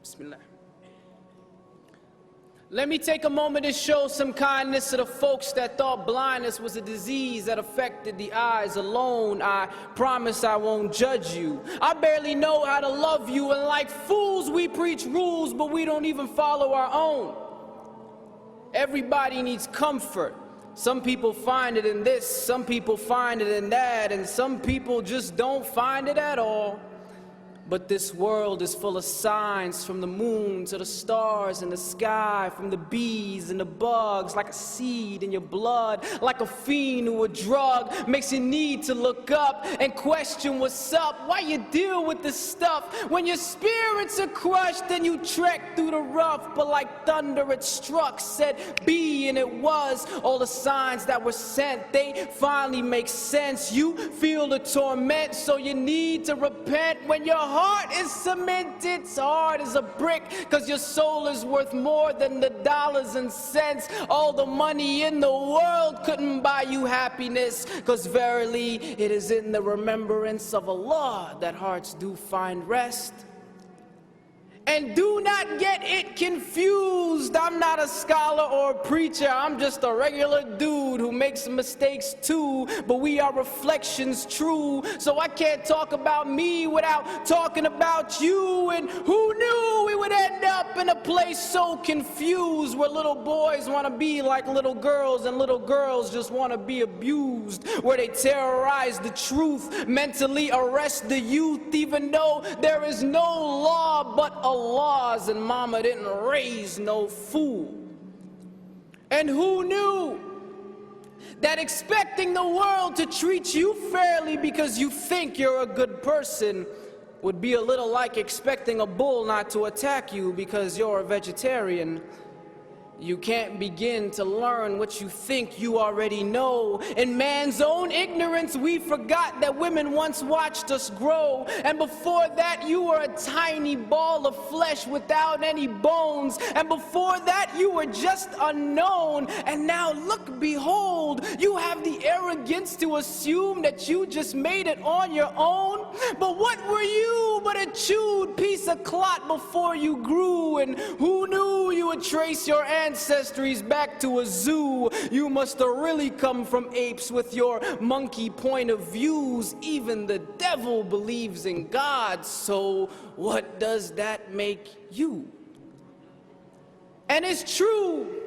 Bismillah. Let me take a moment to show some kindness to the folks that thought blindness was a disease that affected the eyes alone. I promise I won't judge you. I barely know how to love you, and like fools we preach rules, but we don't even follow our own. Everybody needs comfort. Some people find it in this, some people find it in that, and some people just don't find it at all. But this world is full of signs, from the moon to the stars in the sky, from the bees and the bugs, like a seed in your blood, like a fiend or a drug, makes you need to look up and question what's up. Why you deal with this stuff? When your spirits are crushed and you trek through the rough, but like thunder it struck, said be, and it was. All the signs that were sent, they finally make sense. You feel the torment, so you need to repent. When your heart is cemented, it's hard as a brick, cause your soul is worth more than the dollars and cents. All the money in the world couldn't buy you happiness, cause verily it is in the remembrance of Allah that hearts do find rest. And do not get it confused. I'm not a scholar or a preacher. I'm just a regular dude who makes mistakes too. But we are reflections true. So I can't talk about me without talking about you. And who knew we would end up in a place so confused, where little boys want to be like little girls and little girls just want to be abused, where they terrorize the truth, mentally arrest the youth, even though there is no law but Allah's, and mama didn't raise no fool. And who knew that expecting the world to treat you fairly because you think you're a good person would be a little like expecting a bull not to attack you because you're a vegetarian? You can't begin to learn what you think you already know. In man's own ignorance, we forgot that women once watched us grow. And before that, you were a tiny ball of flesh without any bones. And before that, you were just unknown. And now look, behold, you have the arrogance to assume that you just made it on your own. But what were you but a chewed piece of clot before you grew? And who knew you would trace your ancestries back to a zoo? You must have really come from apes with your monkey point of views. Even the devil believes in God, so what does that make you? And it's true.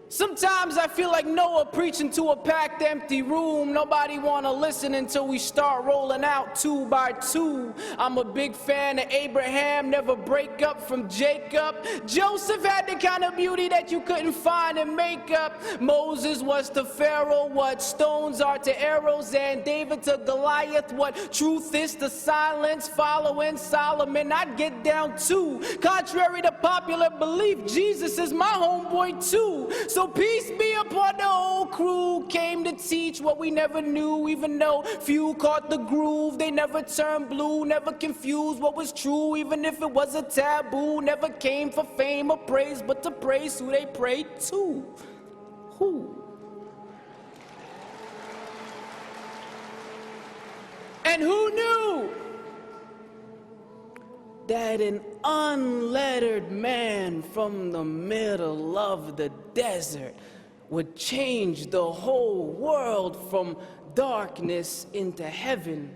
Sometimes I feel like Noah preaching to a packed empty room. Nobody wanna listen until we start rolling out 2 by 2. I'm a big fan of Abraham, never break up from Jacob. Joseph had the kind of beauty that you couldn't find in makeup. Moses was to Pharaoh what stones are to arrows, and David to Goliath what truth is to silence. Following Solomon, I'd get down too. Contrary to popular belief, Jesus is my homeboy too. So peace be upon the whole crew. Came to teach what we never knew, even though few caught the groove. They never turned blue, never confused what was true, even if it was a taboo. Never came for fame or praise, but to praise who they prayed to. Who? And who knew that an unlettered man from the middle of the desert would change the whole world from darkness into heaven?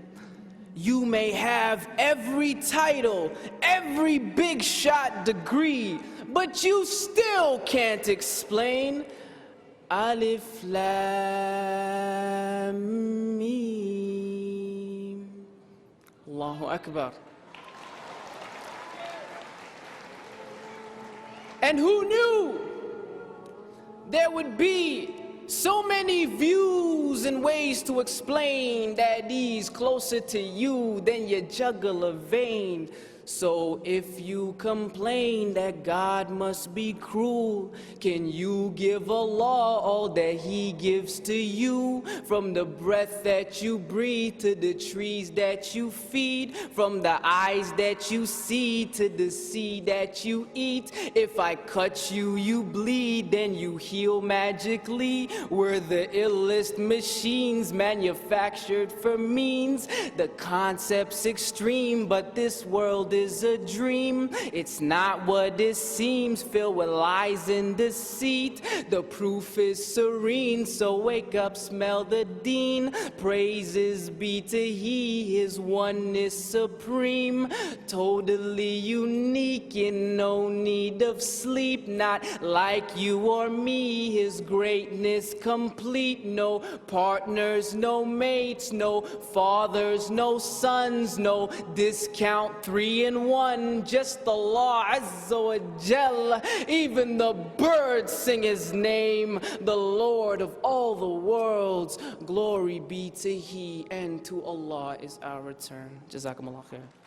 You may have every title, every big shot degree, but you still can't explain Alif Lam Mim. Allahu Akbar. And who knew there would be so many views and ways to explain that he's closer to you than your jugular vein? So if you complain that God must be cruel, can you give Allah all that He gives to you? From the breath that you breathe to the trees that you feed, from the eyes that you see to the seed that you eat. If I cut you, you bleed, then you heal magically. We're the illest machines manufactured for means. The concept's extreme, but this world is a dream. It's not what it seems, filled with lies and deceit. The proof is serene, so wake up, smell the dean. Praises be to He, His oneness supreme. Totally unique, in no need of sleep. Not like you or me, His greatness complete. No partners, no mates, no fathers, no sons, no discount 3 in 1. Just Allah Azza wa Jal. Even the birds sing His name, the Lord of all the worlds. Glory be to He, and to Allah is our return. Jazakumullah khair.